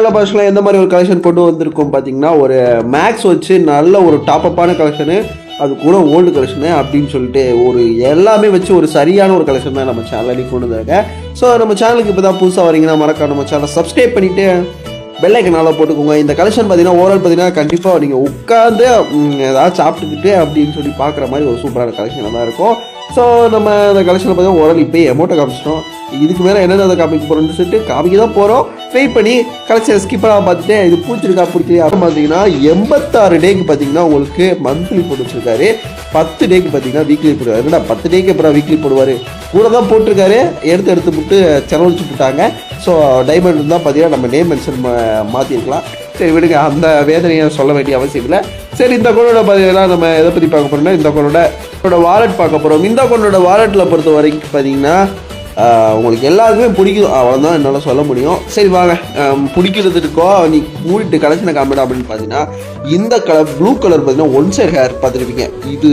சேனலில் பார்த்தீங்கன்னா எந்த மாதிரி ஒரு கலெக்ஷன் கொண்டு வந்திருக்கோம் பார்த்தீங்கன்னா, ஒரு மேக்ஸ் வச்சு நல்ல ஒரு டாப்அப்பான கலெக்ஷனு, அது கூட ஓல்டு கலெக்ஷனு அப்படின்னு சொல்லிட்டு ஒரு எல்லாமே வச்சு ஒரு சரியான ஒரு கலெக்ஷன் தான் நம்ம சேனலில் கொண்டு வந்திருக்கேன். ஸோ நம்ம சேனலுக்கு இப்போ தான் புதுசாக வரீங்கன்னா மறக்காம நம்ம சேனலை சப்ஸ்கிரைப் பண்ணிவிட்டு பெல் ஐக்கனால போட்டுக்கோங்க. இந்த கலெக்ஷன் பார்த்தீங்கன்னா ஓவரால் பார்த்தீங்கன்னா கண்டிப்பாக நீங்கள் உட்காந்து ஏதாவது சாப்பிட்டுக்கிட்டு அப்படின்னு சொல்லி பார்க்குற மாதிரி ஒரு சூப்பரான கலெக்ஷனாக தான் இருக்கும். ஸோ நம்ம இந்த கலெக்ஷனில் பார்த்தீங்கன்னா ஓவரால் இப்போ அமௌண்ட்டை காமிச்சிட்டோம். இதுக்கு மேலே என்னென்ன காமிக்க போகிறோம்னு சொல்லிட்டு காமிக்க தான் போகிறோம். வெயிட் பண்ணி கலெக்ஷன் ஸ்கிப்பராக பார்த்துட்டு இது பிடிச்சிருக்கா பிடிக்கலையா அப்படின்னு பார்த்தீங்கன்னா 86 டேக்கு பார்த்தீங்கன்னா உங்களுக்கு மந்த்லி போட்டு வச்சுருக்காரு. 10 டேக்கு பார்த்தீங்கன்னா வீக்லி போடுவார். என்னடா 10 டேக்கு அப்புறம் வீக்லி போடுவார், கூட தான் போட்டிருக்காரு. எடுத்து விட்டு செலவழிச்சு போட்டாங்க. ஸோ டைமண்ட் தான் பார்த்தீங்கன்னா நம்ம நேம் மென்ஷன் மாற்றிருக்கலாம். சரி விடுங்க, அந்த வேதனையை சொல்ல வேண்டிய அவசியம் இல்லை. சரி, இந்த அக்கௌண்டோட பார்த்தீங்கன்னா நம்ம எதை பற்றி பார்க்க போகிறோம்னா இந்த அக்கௌண்டோட வாலெட் பார்க்க போகிறோம். இந்த அக்கௌண்டோட வாலெட்டில் பொறுத்த வரைக்கும் பார்த்தீங்கன்னா உங்களுக்கு எல்லாருக்குமே பிடிக்கும், அவ்வளோதான் என்னால் சொல்ல முடியும். சரி வாங்க, பிடிக்கிறதுக்கோ நீ மூடிட்டு கலெக்ஷனை காமிடா அப்படின்னு பார்த்தீங்கன்னா இந்த கலர் ப்ளூ கலர் பார்த்தீங்கன்னா ஒன் சைட் ஹேர் பார்த்துருப்பீங்க. இது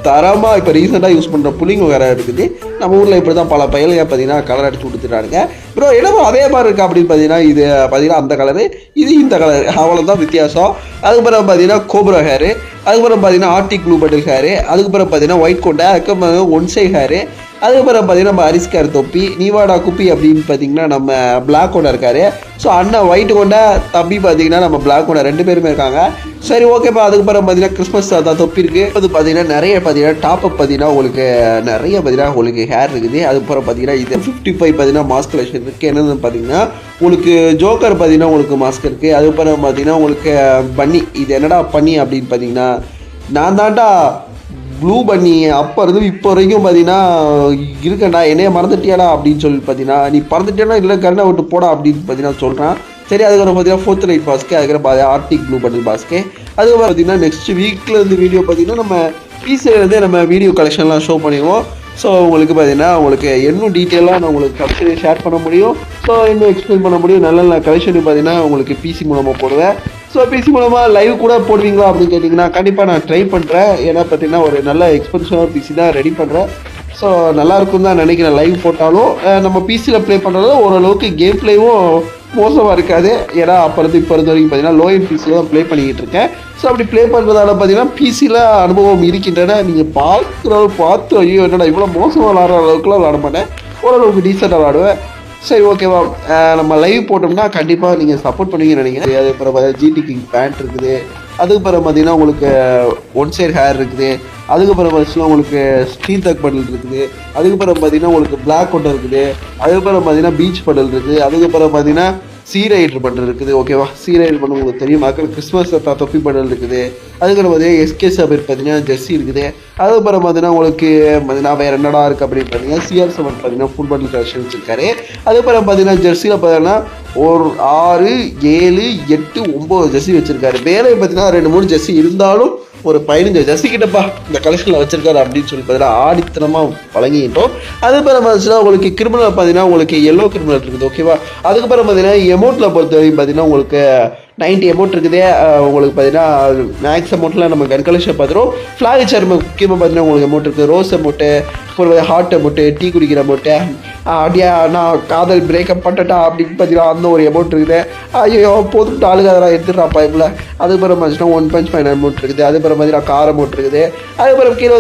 தரமாக இப்போ ரீசெண்டாக யூஸ் பண்ணுற புள்ளிங்க வேறு இருக்குது. நம்ம ஊரில் இப்படி தான் பல பயிலுங்க பார்த்தீங்கன்னா கலர் அடிச்சு கொடுத்துட்டானுங்க. ப்ரோ என்னமோ அதே மாதிரி இருக்குது அப்படின்னு பார்த்தீங்கன்னா இது பார்த்தீங்கன்னா அந்த கலரு, இது இந்த கலர், அவ்வளோதான் வித்தியாசம். அதுக்கப்புறம் பார்த்தீங்கன்னா கோப்ரா ஹேரு, அதுக்கப்புறம் பார்த்தீங்கன்னா ஆர்டிக் ப்ளூ பட்டில் ஹேரு, அதுக்கப்புறம் பார்த்தீங்கன்னா ஒயிட் கொண்டை, அதுக்கப்புறம் ஒன் சைட் ஹேரு, அதுக்கப்புறம் பார்த்தீங்கன்னா நம்ம அரிஸ்கார் தொப்பி, நீவாடா குப்பி அப்படின்னு பார்த்தீங்கன்னா நம்ம பிளாக் கொண்டா இருக்காரு. ஸோ அண்ணன் ஒயிட் கொண்டா, தம்பி பார்த்தீங்கன்னா நம்ம பிளாக் கொண்டா, 2 பேருமே இருக்காங்க. சரி ஓகேப்பா. அதுக்கப்புறம் பார்த்தீங்கன்னா கிறிஸ்மஸ் தான் தொப்பி இருக்குது. அது பார்த்தீங்கன்னா நிறைய பார்த்தீங்கன்னா டாப்அப் பார்த்தீங்கன்னா உங்களுக்கு நிறைய பார்த்தீங்கன்னா உங்களுக்கு ஹேர் இருக்குது. அதுக்கப்புறம் பார்த்தீங்கன்னா இது 55 பார்த்தீங்கன்னா மாஸ்க் கலெக்ஷன் இருக்குது. என்னென்னு பார்த்தீங்கன்னா உங்களுக்கு ஜோக்கர் பார்த்தீங்கன்னா உங்களுக்கு மாஸ்க் இருக்குது. அதுக்கப்புறம் பார்த்தீங்கன்னா உங்களுக்கு பன்னி, இது என்னடா பண்ணி அப்படின்னு பார்த்தீங்கன்னா நான் தான்டா ப்ளூ பண்ணி அப்போ இருந்து இப்போ வரைக்கும் பார்த்தீங்கன்னா இருக்கேன்டா, என்னைய மறந்துட்டியாடா அப்படின்னு சொல்லி பார்த்தீங்கன்னா நீ பறந்துட்டியானா இல்லை கருணை விட்டு போடா அப்படின்னு பார்த்தீங்கன்னா சொல்கிறேன். சரி, அதுக்கப்புறம் பார்த்தீங்கன்னா 4th லைட் பாஸ்க்கு, அதுக்கப்புறம் ஆர்டிக் ப்ளூ பட்டில் பாஸ்க்கு. அதுக்கப்புறம் பார்த்தீங்கன்னா நெக்ஸ்ட் வீக்கில் இருந்து வீடியோ பார்த்தீங்கன்னா நம்ம பிசிலேருந்தே நம்ம வீடியோ கலெக்ஷன்லாம் ஷோ பண்ணிடுவோம். ஸோ உங்களுக்கு பார்த்தீங்கன்னா உங்களுக்கு இன்னும் டீட்டெயிலாக நான் உங்களுக்கு கலெக்ஷனை ஷேர் பண்ண முடியும். ஸோ இன்னும் எக்ஸ்பிளைன் பண்ண முடியும். நல்ல கலெக்ஷன் பார்த்தீங்கன்னா உங்களுக்கு பிசி மூலமாக போடுவேன். ஸோ பிசி மூலமாக லைவ் கூட போடுவீங்களா அப்படின்னு கேட்டிங்கன்னா கண்டிப்பாக நான் ட்ரை பண்ணுறேன். ஏன்னா பார்த்தீங்கன்னா ஒரு நல்ல எக்ஸ்பென்சிவான பிசி தான் ரெடி பண்ணுறேன். ஸோ நல்லாயிருக்கும் தான் நினைக்கிறேன். லைவ் போட்டாலும் நம்ம பிசியில் ப்ளே பண்ணுறது ஓரளவுக்கு கேம் ப்ளேவும் மோசமாக இருக்காது. ஏன்னா அப்போ இருந்து இப்போ இருந்த வரைக்கும் பார்த்தீங்கன்னா லோ எண்ட் பிசியில் தான் ப்ளே பண்ணிக்கிட்டு இருக்கேன். ஸோ அப்படி ப்ளே பண்ணுறதால பார்த்தீங்கன்னா பிசியில் அனுபவம் இருக்கின்றன. நீங்கள் பார்த்து ஐயோ என்னடா இவ்வளோ மோசமாக விளாட்ற அளவுக்குலாம் விளாட மாட்டேன், ஓரளவுக்கு டீசெண்டாக விளாடுவேன். சரி ஓகேவா, நம்ம லைவ் போட்டோம்னா கண்டிப்பாக நீங்கள் சப்போர்ட் பண்ணுவீங்கன்னு நினைக்கிறேன். அதுக்கப்புறம் பார்த்தீங்கன்னா ஜிடி கிங் பேண்ட் இருக்குது. அதுக்கப்புறம் பார்த்தீங்கன்னா உங்களுக்கு ஒன் சைட் ஹேர் இருக்குது. அதுக்கப்புறம் பார்த்தீங்கன்னா உங்களுக்கு ஸ்டீல் தக் பட்டல் இருக்குது. அதுக்கப்புறம் பார்த்தீங்கன்னா உங்களுக்கு பிளாக் கொண்டை இருக்குது. அதுக்கப்புறம் பார்த்தீங்கன்னா பீச் பட்டல் இருக்குது. அதுக்கப்புறம் பார்த்தீங்கன்னா சீரைடர் பண்டல் இருக்குது. ஓகேவா, சீரைடர் பண்ண உங்களுக்கு தெரியும். மக்கள் கிறிஸ்மஸ் தொப்பி பண்டல் இருக்குது. அதுக்கப்புறம் பார்த்தீங்கன்னா எஸ்கே சபர் பார்த்தீங்கன்னா ஜெர்சி இருக்குது. அதுக்கப்புறம் பார்த்தீங்கன்னா உங்களுக்கு பார்த்தீங்கன்னா வேறு என்னடா இருக்குது அப்படின்னு பார்த்தீங்கன்னா CR7 பார்த்தீங்கன்னா ஃபுல் பண்டல் கலெக்ஷன் வச்சுருக்காரு. அதுக்கப்புறம் பார்த்தீங்கன்னா ஜெர்சியில் பார்த்தீங்கன்னா ஒரு 6, 7, 8, 9 ஜெர்சி வச்சுருக்காரு. வேலை பார்த்தீங்கன்னா 2-3 ஜெர்சி இருந்தாலும் ஒரு 15 ஜெர்சி கிட்டப்பா இந்த கலெக்ஷனில் வச்சிருக்காரு அப்படின்னு சொல்லி பார்த்தீங்கன்னா ஆடித்தனமாக வழங்கிட்டோம். அதுக்கப்புறம் பார்த்தீங்கன்னா உங்களுக்கு கிரிமினல் பார்த்தீங்கன்னா உங்களுக்கு எல்லோ கிரிமினல் இருக்குது. ஓகேவா, அதுக்கப்புறம் பார்த்தீங்கன்னா எமௌண்ட்டில் பொறுத்த வரைக்கும் பார்த்தீங்கன்னா உங்களுக்கு 90 அமௌண்ட் இருக்குது. உங்களுக்கு பார்த்தீங்கன்னா மேக்ஸ் அமௌண்ட்டில் நம்ம கன் கலெக்ஷன் பார்த்துரும். ஃப்ளாக் சார் முக்கியமாக பார்த்தீங்கன்னா உங்களுக்கு அமௌண்ட் இருக்குது. ரோஸ் அமௌண்ட்டு, அப்புறம் ஹார்ட் அமௌண்ட்டு, டீ குடிக்கிற அமௌண்ட்டு, அப்படியா நான் காதல் பிரேக்கப் பண்ணட்டா அப்படின்னு பார்த்தீங்கன்னா அந்த ஒரு அமௌண்ட் இருக்குது. ஐயோ போதும் ஆளுங்க அதெல்லாம் எடுத்துடுறா பைப்பில். அதுக்கப்புறம் பார்த்தீங்கன்னா 1 punch ஃபைன் அமௌண்ட் இருக்குது. அதுக்கப்புறம் பார்த்தீங்கன்னா கார் அமௌண்ட் இருக்குது. அதுக்கப்புறம் கீழே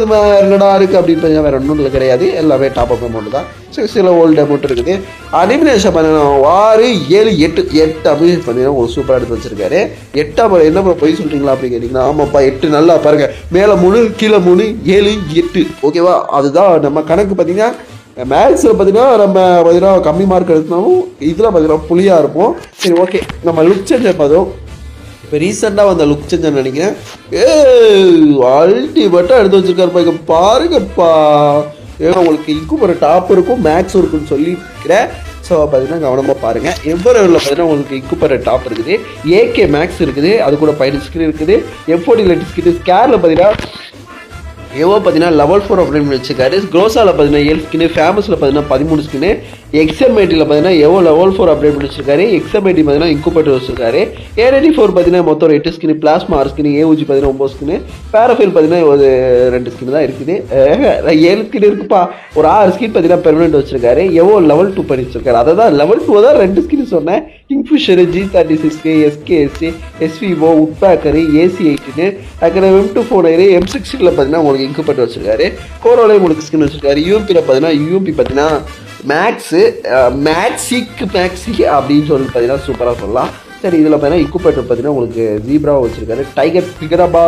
என்னடா இருக்குது அப்படின்னு பார்த்தீங்கன்னா வேறு ஒன்றும் கிடையாது, எல்லாமே டாப் அப் அமௌண்ட் தான். சில ஓல்டு அமௌண்ட் இருக்குது. அனிமினேஷன் பார்த்தீங்கன்னா 6, 7, 8 அப்படின்னு பார்த்தீங்கன்னா ஒரு சூப்பராக எடுத்து வச்சிருக்காரு. 8 என்ன போய் சொல்கிறீங்களா அப்படின்னு கேட்டிங்கன்னா ஆமாப்பா 8 நல்லா பாருங்கள், மேலே 3 கீழே 3 7 8 ஓகேவா. அதுதான் நம்ம கணக்கு. பார்த்தீங்கன்னா மேக்ஸில் பார்த்தீங்கன்னா நம்ம பார்த்தீங்கன்னா கம்மி மார்க் எடுத்தாலும் இதில் பார்த்தீங்கன்னா புளியாக இருப்போம். சரி ஓகே, நம்ம லுக் சேஞ்சர் பார்த்தோம். இப்போ ரீசெண்டாக வந்த லுக் சேஞ்சர் நினைக்கிறேன். அல்டிமேட்டாக எடுத்து வச்சுருக்காருப்பா. இங்கே பாருங்கப்பா, ஏன்னா உங்களுக்கு இன்குபர் டாப் இருக்கும் மேக்ஸும் இருக்குன்னு சொல்லியிருக்கிறேன். ஸோ பார்த்தீங்கன்னா கவனமாக பாருங்கள். எவ்வளோவில் பார்த்தீங்கன்னா உங்களுக்கு இன்குபர் டாப் இருக்குது, AK மேக்ஸ் இருக்குது, அது கூட 15 ஸ்கின் இருக்குது, M40 லேட்டஸ்ட் ஸ்கின். ஸ்கேரில் பார்த்தீங்கன்னா எவ்வளோ பார்த்தீங்கன்னா level 4 அப்படின்னு வச்சுருக்காரு. க்ரோஸாவில் பார்த்தீங்கன்னா 7 ஸ்கின்னு, ஃபேமஸில் பார்த்தீங்கன்னா 13 ஸ்கின்னு, XM80ல பார்த்தீங்கன்னா எவ்வளோ லெவல் 4 அப்டேட் பண்ணி வச்சிருக்காரு. XM80 பார்த்தீங்கன்னா இன்குபேட்டர் வச்சிருக்காரு. A94 பார்த்தீங்கன்னா மொத்தம் 8 ஸ்கின், பிளாஸ்மா 6 ஸ்கின், AOG பார்த்தீங்கன்னா 9 ஸ்கின், பேராஃபைல் பார்த்தீங்கன்னா ஒரு 2 ஸ்கின் தான் இருக்குது. 7 ஸ்கின் இருக்குப்பா. ஒரு 6 ஸ்கின் பார்த்தீங்கன்னா பெர்மனெண்ட் வச்சிருக்காரு. எவ்வளோ லெவல் 2 பண்ணி வச்சிருக்காரு. அதை தான் லெவல் 2 தான் 2 ஸ்கின் சொன்னேன். Kingfisher, G36, SKS, SVO, உட்பேக்கரு, AC18, அதுக்கப்புறம் M249, M16ல பார்த்தீங்கன்னா உங்களுக்கு இன்குபேட்டர் வச்சிருக்காரு. கோரோலே உங்களுக்கு ஸ்கின் வச்சிருக்காரு. UMPல பார்த்தீங்கன்னா UMP பார்த்தீங்கன்னா மேக்ஸு மேக்ஸி அப்படின்னு சொல்லி பார்த்தீங்கன்னா சூப்பராக சொல்லலாம். சரி, இதில் பார்த்தீங்கன்னா இக்குபேட்டர் பார்த்தீங்கன்னா உங்களுக்கு ஜீப்ராவை வச்சிருக்காரு. டைகர் பிகரபா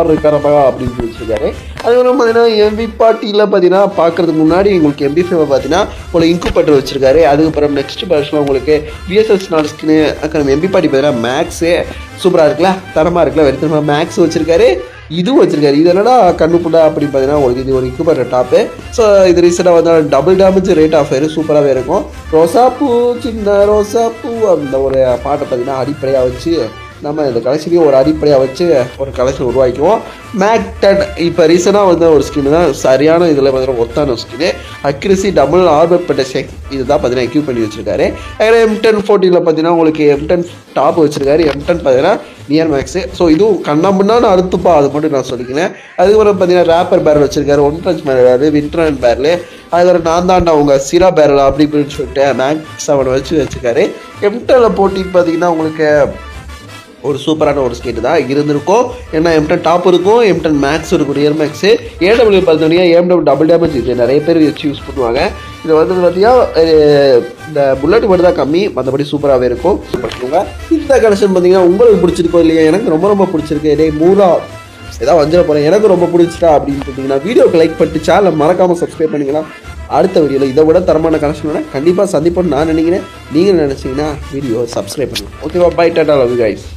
அப்படின்னு வச்சிருக்காரு. அதுக்கப்புறம் பார்த்தீங்கன்னா எம்பி பார்ட்டியில் பார்த்தீங்கன்னா பார்க்கறதுக்கு முன்னாடி உங்களுக்கு MP5 பார்த்தீங்கன்னா உங்களுக்கு இன்குபேட்டர் வச்சிருக்காரு. அதுக்கப்புறம் நெக்ஸ்ட் வருஷம் உங்களுக்கு VSS 4 ஸ்கின்னு, அப்புறம் எம்பி பார்ட்டி பார்த்தீங்கன்னா மேக்ஸு சூப்பராக இருக்குல்ல, தரமாக இருக்குல்ல, வெறுத்தனமாக மேக்ஸ் வச்சிருக்காரு. இதுவும் வச்சிருக்காரு. இது என்னடா கண்ணுப்புடா அப்படின்னு பார்த்தீங்கன்னா உங்களுக்கு இது ஒரு இன்குபேட்டர் டாப்பு. ஸோ இது ரீசெண்டாக வந்து double damage rate of fire சூப்பராகவே இருக்கும். ரோசாப்பூ சின்ன ரோசாப்பூ அந்த ஒரு பாட்டை பார்த்தீங்கன்னா அடிப்படையாக வச்சு நம்ம இந்த கலெக்ஷனையும் ஒரு அடிப்படையாக வச்சு ஒரு கலெக்ஷன் உருவாக்குவோம். மேக்டட் இப்போ ரீசெண்டாக வந்து ஒரு ஸ்கின் தான் சரியான இதில் பார்த்தீங்கன்னா ஒத்தான ஸ்கின்னு. அக்யூரசி டபுள் ஆர்பர் பெட்டஷெக் இது தான் பார்த்தீங்கன்னா எக்யூப் பண்ணி வச்சிருக்காரு. அதில் M10 14ல் பார்த்தீங்கன்னா உங்களுக்கு M10 டாப் வச்சிருக்காரு. M10 பார்த்தீங்கன்னா நியர் மேக்ஸு. ஸோ இதுவும் கண்ணாமண்ணான்னு அறுத்துப்பா, அது மட்டும் நான் சொல்லிக்கிறேன். அதுக்கப்புறம் பார்த்தீங்கன்னா ரேப்பர் பேரல் வச்சிருக்காரு, ஒன் பஞ்ச் பேரல், வின்ட்ரன் பேரல், அதுக்கப்புறம் நான் தாண்டா அவங்க சிரா பேரல் அப்படி இப்படின்னு சொல்லிட்டு மேக்ஸ் அவனை வச்சுருக்காரு. M10ல் போட்டின்னு பார்த்தீங்கன்னா உங்களுக்கு ஒரு சூப்பரான ஒரு ஸ்கேட்டு தான் இருந்திருக்கும். ஏன்னா M10 டாப் இருக்கும், M10 மேக்ஸ் இருக்கும், ரியர் மேக்ஸு. AW பார்த்தோன்னா AMW டபுள் டேமேஜ் இது நிறைய பேர் வச்சு யூஸ் பண்ணுவாங்க. இது வந்து பார்த்தீங்கன்னா இந்த புல்லட் மட்டும் தான் கம்மி, மற்றபடி சூப்பராகவே இருக்கும். பண்ணுவாங்க. இந்த கலெக்ஷன் பார்த்தீங்கன்னா உங்களுக்கு பிடிச்சிருக்கோ இல்லையா? எனக்கு ரொம்ப ரொம்ப பிடிச்சிருக்கு. இதே மூரா ஏதாவது வந்துட போகிறேன், எனக்கு ரொம்ப பிடிச்சிட்டா அப்படின்னு சொல்லிட்டீங்கன்னா வீடியோக்கு லைக் பண்ணிட்டு சேனலை மறக்காமல் சப்ஸ்கிரைப் பண்ணிக்கலாம். அடுத்த வீடியோவில் இதை விட தரமான கலெக்ஷனோட கண்டிப்பாக சந்திப்போம்னு நான் நினைக்கிறேன். நீங்கள் நினச்சிங்கன்னா வீடியோ சப்ஸ்கிரைப் பண்ணுங்கள். ஓகேவா? Bye, tata, love you guys.